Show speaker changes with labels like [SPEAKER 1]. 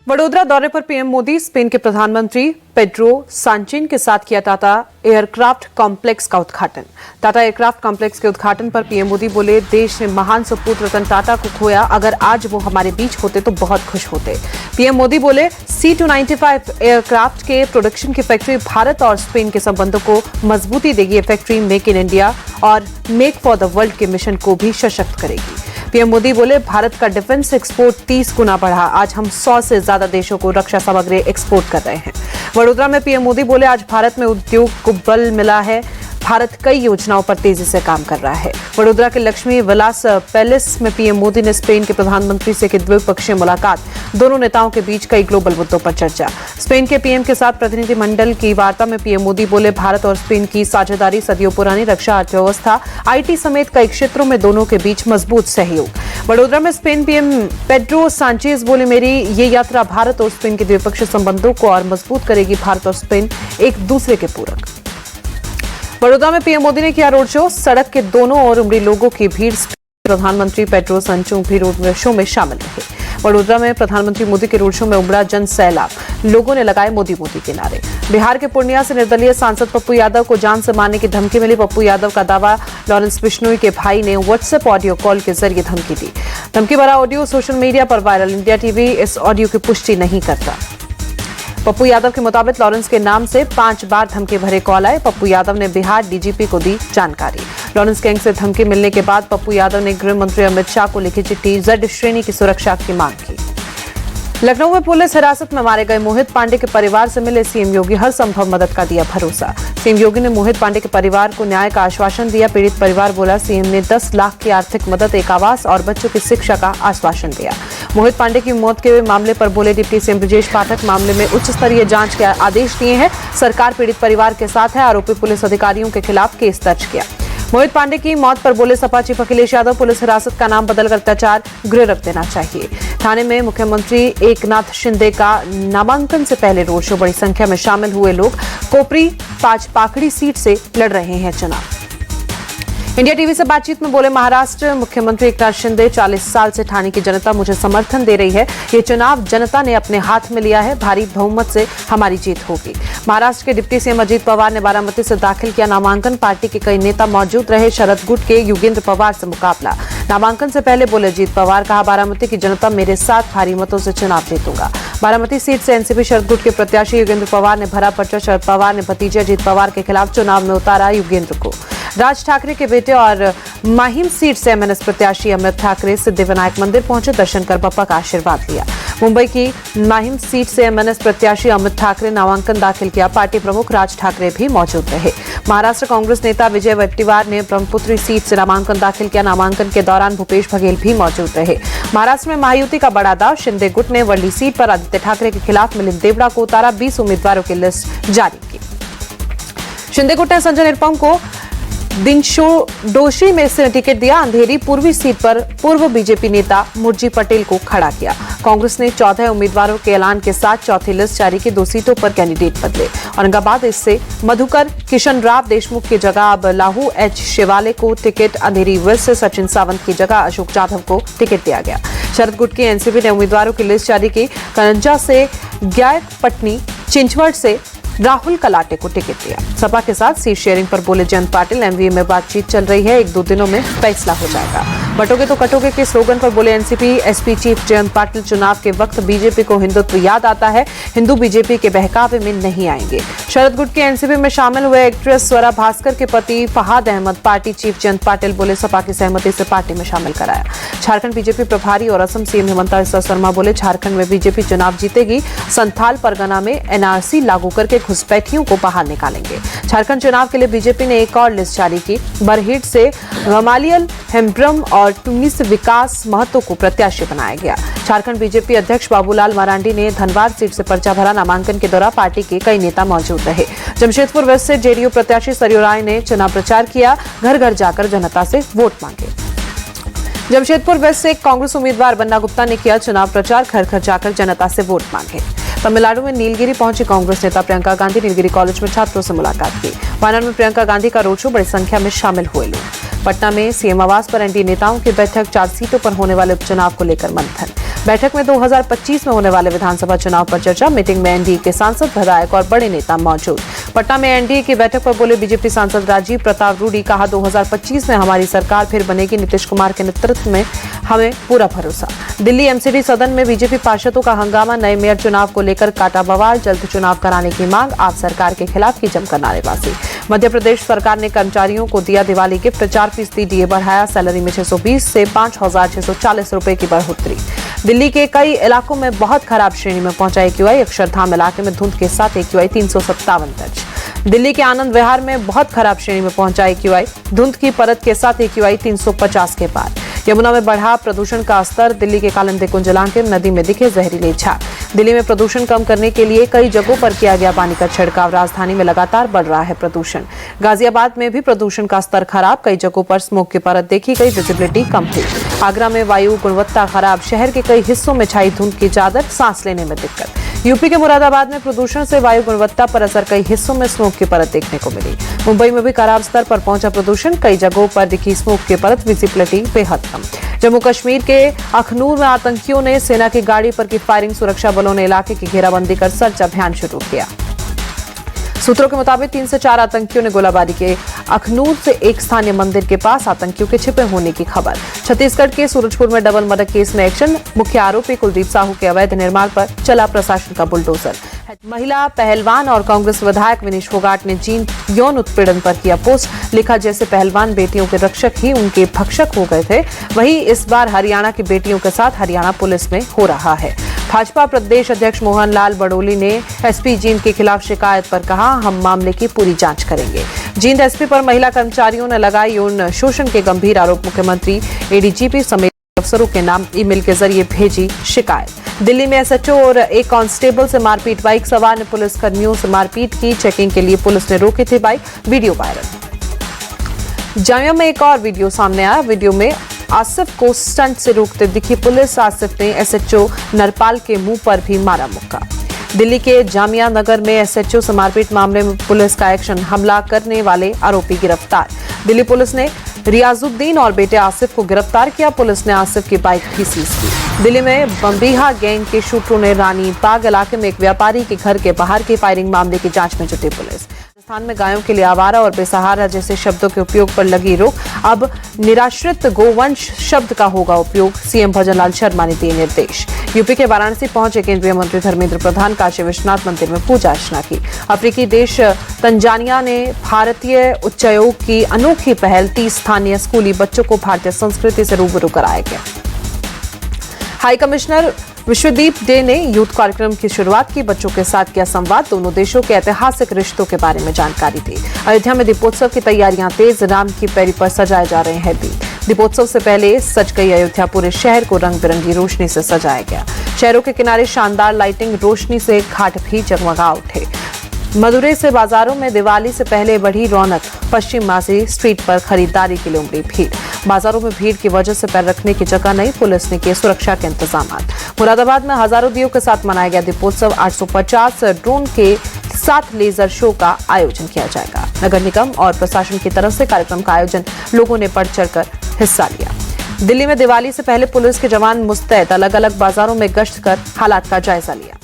[SPEAKER 1] वडोदरा दौरे पर PM Modi Spain के प्रधानमंत्री पेड्रो सांचेज के साथ किया टाटा एयरक्राफ्ट कॉम्प्लेक्स का उद्घाटन। टाटा एयरक्राफ्ट कॉम्प्लेक्स के उद्घाटन पर पीएम मोदी बोले, देश ने महान सपूत रतन टाटा को खोया, अगर आज वो हमारे बीच होते तो बहुत खुश होते। पीएम मोदी बोले, C295 एयरक्राफ्ट के प्रोडक्शन की फैक्ट्री भारत और स्पेन के संबंधों को मजबूती देगी। ये फैक्ट्री मेक इन इंडिया और मेक फॉर द वर्ल्ड के मिशन को भी सशक्त करेगी। पीएम मोदी बोले, भारत का डिफेंस एक्सपोर्ट 30 गुना बढ़ा, आज हम 100 से ज्यादा देशों को रक्षा सामग्री एक्सपोर्ट कर रहे हैं। वडोदरा में पीएम मोदी बोले, आज भारत में उद्योग को बल मिला है, भारत कई योजनाओं पर तेजी से काम कर रहा है। वडोदरा के लक्ष्मी विलास पैलेस में पीएम मोदी ने स्पेन के प्रधानमंत्री से की द्विपक्षीय मुलाकात, दोनों नेताओं के बीच कई ग्लोबल मुद्दों पर चर्चा। स्पेन के पीएम के साथ प्रतिनिधिमंडल की वार्ता में पीएम मोदी बोले, भारत और स्पेन की साझेदारी सदियों पुरानी, रक्षा, अर्थव्यवस्था, IT समेत कई क्षेत्रों में दोनों के बीच मजबूत सहयोग। वडोदरा में स्पेन पीएम पेड्रो सांचेज बोले, मेरी ये यात्रा भारत और स्पेन के द्विपक्षीय संबंधों को और मजबूत करेगी। भारत और स्पेन एक दूसरे के पूरक। वडोदरा में पीएम मोदी ने किया रोड शो, सड़क के दोनों ओर उमड़ी लोगों की भीड़। प्रधानमंत्री पेड्रो सांचेज भी रोड शो में शामिल रहे। वडोदरा में प्रधानमंत्री मोदी के रोड शो में उमड़ा जन सैलाब, लोगों ने लगाए मोदी मोदी के नारे। बिहार के पूर्णिया से निर्दलीय सांसद पप्पू यादव को जान से मारने की धमकी मिली। पप्पू यादव का दावा, लॉरेंस बिश्नोई के भाई ने व्हाट्सएप ऑडियो कॉल के जरिए धमकी दी। धमकी भरा ऑडियो सोशल मीडिया पर वायरल। इंडिया टीवी इस ऑडियो की पुष्टि नहीं करता। पप्पू यादव के मुताबिक लॉरेंस के नाम से 5 बार धमकी भरे कॉल आए। पप्पू यादव ने बिहार DGP को दी जानकारी। लॉरेंस गैंग से धमकी मिलने के बाद पप्पू यादव ने गृह मंत्री अमित शाह को लिखी चिट्ठी, Z श्रेणी की सुरक्षा की मांग की। लखनऊ में पुलिस हिरासत में मारे गए मोहित पांडे के परिवार से मिले सीएम योगी, हर संभव मदद का दिया भरोसा। सीएम योगी ने मोहित पांडे के परिवार को न्याय का आश्वासन दिया। पीड़ित परिवार बोला, सीएम ने 10 लाख की आर्थिक मदद, एक आवास और बच्चों की शिक्षा का आश्वासन दिया। मोहित पांडे की मौत के मामले पर बोले डिप्टी सीएम ब्रजेश पाठक, मामले में उच्च स्तरीय जांच के आदेश दिए हैं। सरकार पीड़ित परिवार के साथ है, आरोपी पुलिस अधिकारियों के खिलाफ केस दर्ज किया। मोहित पांडे की मौत पर बोले सपा चीफ अखिलेश यादव, पुलिस हिरासत का नाम बदलकर अत्याचार गृह रख देना चाहिए। थाने में मुख्यमंत्री एकनाथ शिंदे का नामांकन से पहले रोड शो, बड़ी संख्या में शामिल हुए लोग। कोपरी पाचपाकड़ी सीट से लड़ रहे हैं चुनाव। इंडिया टीवी से बातचीत में बोले महाराष्ट्र मुख्यमंत्री एकनाथ शिंदे, 40 साल से ठाणे की जनता मुझे समर्थन दे रही है, ये चुनाव जनता ने अपने हाथ में लिया है, भारी बहुमत से हमारी जीत होगी। महाराष्ट्र के डिप्टी सीएम अजीत पवार ने बारामती से दाखिल किया नामांकन, पार्टी के कई नेता मौजूद रहे। शरद गुट के युगेंद्र पवार से मुकाबला। नामांकन से पहले बोले अजीत पवार, कहा बारामती की जनता मेरे साथ भारी मतों से चुनाव जीतूंगा। बारामती सीट से एनसीपी शरद गुट के प्रत्याशी युगेंद्र पवार ने भरा पर्चा। शरद पवार ने भतीजे अजीत पवार के खिलाफ चुनाव में उतारा युगेंद्र को। राज ठाकरे के बेटे और माहिम सीट से MNS प्रत्याशी अमित ठाकरे सिद्धिविनायक मंदिर पहुंचे, दर्शन कर बप्पा का आशीर्वाद लिया। मुंबई की माहिम सीट से MNS प्रत्याशी अमित ठाकरे नामांकन दाखिल किया। पार्टी प्रमुख राज ठाकरे भी मौजूद रहे। महाराष्ट्र कांग्रेस नेता विजय वट्टीवार ने ब्रह्मपुत्री सीट से नामांकन दाखिल किया। नामांकन के दौरान भूपेश बघेल भी मौजूद रहे। महाराष्ट्र में महायुति का बड़ा दाव, शिंदे गुट ने वर्ली सीट पर आदित्य ठाकरे के खिलाफ मिलिंद देवड़ा को उतारा। 20 उम्मीदवारों की लिस्ट जारी की। शिंदे गुट ने संजय निरुपम को दिनशोडोशी में से टिकट दिया। अंधेरी पूर्वी सीट पर पूर्व बीजेपी नेता मुर्जी पटेल को खड़ा किया। कांग्रेस ने 14 उम्मीदवारों के ऐलान के साथ चौथी लिस्ट जारी की। 2 सीटों पर कैंडिडेट बदले। औरंगाबाद इससे मधुकर किशन राव देशमुख की जगह अब लाहू H शिवाले को टिकट, अंधेरी वेस्ट से सचिन सावंत की जगह अशोक जाधव को टिकट दिया गया। शरद गुट की एनसीपी ने उम्मीदवारों की लिस्ट जारी की। करंजा से गायक पटनी, चिंचवड़ से राहुल कलाटे को टिकट दिया। सपा के साथ सीट शेयरिंग पर बोले जयंत पाटिल, MVA में बातचीत चल रही है, 1-2 दिनों में फैसला हो जाएगा। बटोगे तो कटोगे के स्लोगन पर बोले NCP SP chief Jayant Patil, चुनाव के वक्त बीजेपी को हिंदुत्व याद आता है, हिंदू बीजेपी के बहकावे में नहीं आएंगे। शरद गुट के एनसीपी में शामिल हुए एक्ट्रेस स्वरा भास्कर के पति फहाद अहमद, पार्टी चीफ जयंत पाटिल बोले सपा की सहमति से पार्टी में शामिल कराया। झारखंड बीजेपी प्रभारी और असम सीएम हेमंता बिस्वा शर्मा बोले झारखंड में बीजेपी चुनाव जीतेगी, संथाल परगना में NRC लागू करके घुसपैठियों को बाहर निकालेंगे। झारखंड चुनाव के लिए बीजेपी ने एक और लिस्ट जारी की। बरहीट से गमालियल हेम्ब्रम और टुन्नी से विकास महतो को प्रत्याशी बनाया गया। झारखंड बीजेपी अध्यक्ष बाबूलाल मरांडी ने धनबाद सीट से पर्चा भरा। नामांकन के दौरान पार्टी के कई नेता मौजूद रहे। जमशेदपुर वेस्ट से जेडीयू प्रत्याशी सरयू राय ने चुनाव प्रचार किया, घर घर जाकर जनता से वोट मांगे। जमशेदपुर वेस्ट से कांग्रेस उम्मीदवार बन्ना गुप्ता ने किया चुनाव प्रचार, घर घर जाकर जनता से वोट मांगे। तमिलनाडु में नीलगिरी पहुंची कांग्रेस नेता प्रियंका गांधी, नीलगिरी कॉलेज में छात्रों से मुलाकात की। वायनाड में प्रियंका गांधी का रोड शो, बड़ी संख्या में शामिल हुए लोग। पटना में सीएम आवास पर एनडीए नेताओं की बैठक, 4 सीटों पर होने वाले उपचुनाव को लेकर मंथन। बैठक में 2025 में होने वाले विधानसभा चुनाव पर चर्चा। मीटिंग में एनडीए के सांसद, विधायक और बड़े नेता मौजूद। पटना में एनडीए की बैठक पर बोले बीजेपी सांसद राजीव प्रताप रूडी। कहा 2025 में हमारी सरकार फिर बनेगी, नीतीश कुमार के नेतृत्व में हमें पूरा भरोसा। दिल्ली एमसीडी सदन में बीजेपी पार्षदों का हंगामा, नए मेयर चुनाव को लेकर काटा बवाल, जल्द चुनाव कराने की मांग, आप सरकार के खिलाफ की जमकर नारेबाजी। मध्य प्रदेश सरकार ने कर्मचारियों को दिया दिवाली गिफ्ट, 4% डीए बढ़ाया, सैलरी में 620 से 5,640 रुपए की बढ़ोतरी। दिल्ली के कई इलाकों में बहुत खराब श्रेणी में पहुंचा एक्यूआई, अक्षरधाम इलाके में धुंध के साथ एक्यूआई 357 दर्ज। दिल्ली के आनंद विहार में बहुत खराब श्रेणी में पहुंचा एक्यूआई, धुंध की परत के साथ एक्यूआई 350 के पार। यमुना में बढ़ा प्रदूषण का स्तर, दिल्ली के कालिंदी कुंज इलाके में नदी में दिखे जहरीले छाग। दिल्ली में प्रदूषण कम करने के लिए कई जगहों पर किया गया पानी का छिड़काव, राजधानी में लगातार बढ़ रहा है प्रदूषण। गाजियाबाद में भी प्रदूषण का स्तर खराब, कई जगहों पर स्मोक की परत देखी गई, विजिबिलिटी कम थी। आगरा में वायु गुणवत्ता खराब, शहर के कई हिस्सों में छाई धुंध की चादर, सांस लेने में दिक्कत। यूपी के मुरादाबाद में प्रदूषण से वायु गुणवत्ता पर असर, कई हिस्सों में स्मोक की परत देखने को मिली। मुंबई में भी खराब स्तर पर पहुंचा प्रदूषण, कई जगहों पर दिखी स्मोक की परत, विजिबिलिटी बेहद कम। जम्मू कश्मीर के अखनूर में आतंकियों ने सेना की गाड़ी पर की फायरिंग, सुरक्षा बलों ने इलाके की घेराबंदी कर सर्च अभियान शुरू किया। सूत्रों के मुताबिक 3 से 4 आतंकियों ने गोलाबारी की। अखनूर से एक स्थानीय मंदिर के पास आतंकियों के छिपे होने की खबर। छत्तीसगढ़ के सूरजपुर में डबल मर्डर केस में एक्शन, मुख्य आरोपी कुलदीप साहू के अवैध निर्माण पर चला प्रशासन का बुलडोजर। महिला पहलवान और कांग्रेस विधायक विनीश फोगाट ने जींद यौन उत्पीड़न पर किया पोस्ट, लिखा जैसे पहलवान बेटियों के रक्षक ही उनके भक्षक हो गए थे, वही इस बार हरियाणा की बेटियों के साथ हरियाणा पुलिस में हो रहा है। भाजपा प्रदेश अध्यक्ष मोहन लाल बड़ोली ने एसपी जींद के खिलाफ शिकायत पर कहा, हम मामले की पूरी जांच करेंगे। जींद एसपी पर महिला कर्मचारियों ने लगाए यौन शोषण के गंभीर आरोप, मुख्यमंत्री एडीजीपी समेत अफसरों के नाम ईमेल के जरिए भेजी शिकायत। दिल्ली में एसएचओ और एक कांस्टेबल से मारपीट, बाइक सवार ने पुलिस कर्मियों से मारपीट की, चेकिंग के लिए पुलिस ने रोकी थी बाइक, वीडियो वायरल। जामिया में एक और वीडियो सामने आया, वीडियो में आसिफ को स्टंट से रोकते दिखी पुलिस, आसिफ ने एसएचओ नरपाल के मुंह पर भी मारा मुक्का। दिल्ली के जामिया नगर में एसएचओ से मारपीट मामले में पुलिस का एक्शन, हमला करने वाले आरोपी गिरफ्तार। दिल्ली पुलिस ने रियाजुद्दीन और बेटे आसिफ को गिरफ्तार किया, पुलिस ने आसिफ की बाइक भी सीज की। दिल्ली में बम्बीहा गैंग के शूटरों ने रानी बाग इलाके में एक व्यापारी के घर के बाहर की फायरिंग मामले की जांच में जुटी पुलिस। राजस्थान में गायों के लिए आवारा और बेसहारा जैसे शब्दों के उपयोग पर लगी रोक, अब निराश्रित गोवंश शब्द का होगा उपयोग, सीएम भजनलाल शर्मा ने दिए निर्देश। यूपी के वाराणसी पहुंचे केंद्रीय मंत्री धर्मेंद्र प्रधान, काशी विश्वनाथ मंदिर में पूजा अर्चना की। अफ्रीकी देश तंजानिया ने भारतीय उच्चायोग की अनोखी पहल, 30 स्थानीय स्कूली बच्चों को भारतीय संस्कृति से रूबरू कराया गया। हाई कमिश्नर विश्वदीप डे ने यूथ कार्यक्रम की शुरुआत की, बच्चों के साथ किया संवाद, दोनों देशों के ऐतिहासिक रिश्तों के बारे में जानकारी दी। अयोध्या में दीपोत्सव की तैयारियां तेज, राम की पैरी पर सजाए जा रहे हैं दीप। दीपोत्सव से पहले सज गई अयोध्या, पूरे शहर को रंग बिरंगी रोशनी से सजाया गया। शहरों के किनारे शानदार लाइटिंग, रोशनी से घाट भी जगमगा उठे। मदुरै से बाजारों में दिवाली से पहले बढ़ी रौनक, पश्चिम मासी स्ट्रीट पर खरीदारी के लिए उमड़ी भीड़। बाजारों में भीड़ की वजह से पैर रखने की जगह नहीं, पुलिस ने किए सुरक्षा के इंतजाम। मुरादाबाद में हजारों दियों के साथ मनाया गया दीपोत्सव, 850 ड्रोन के साथ लेजर शो का आयोजन किया जाएगा। नगर निगम और प्रशासन की तरफ से कार्यक्रम का आयोजन, लोगों ने बढ़ चढ़कर हिस्सा लिया। दिल्ली में दिवाली से पहले पुलिस के जवान मुस्तैद, अलग अलग बाजारों में गश्त कर हालात का जायजा लिया।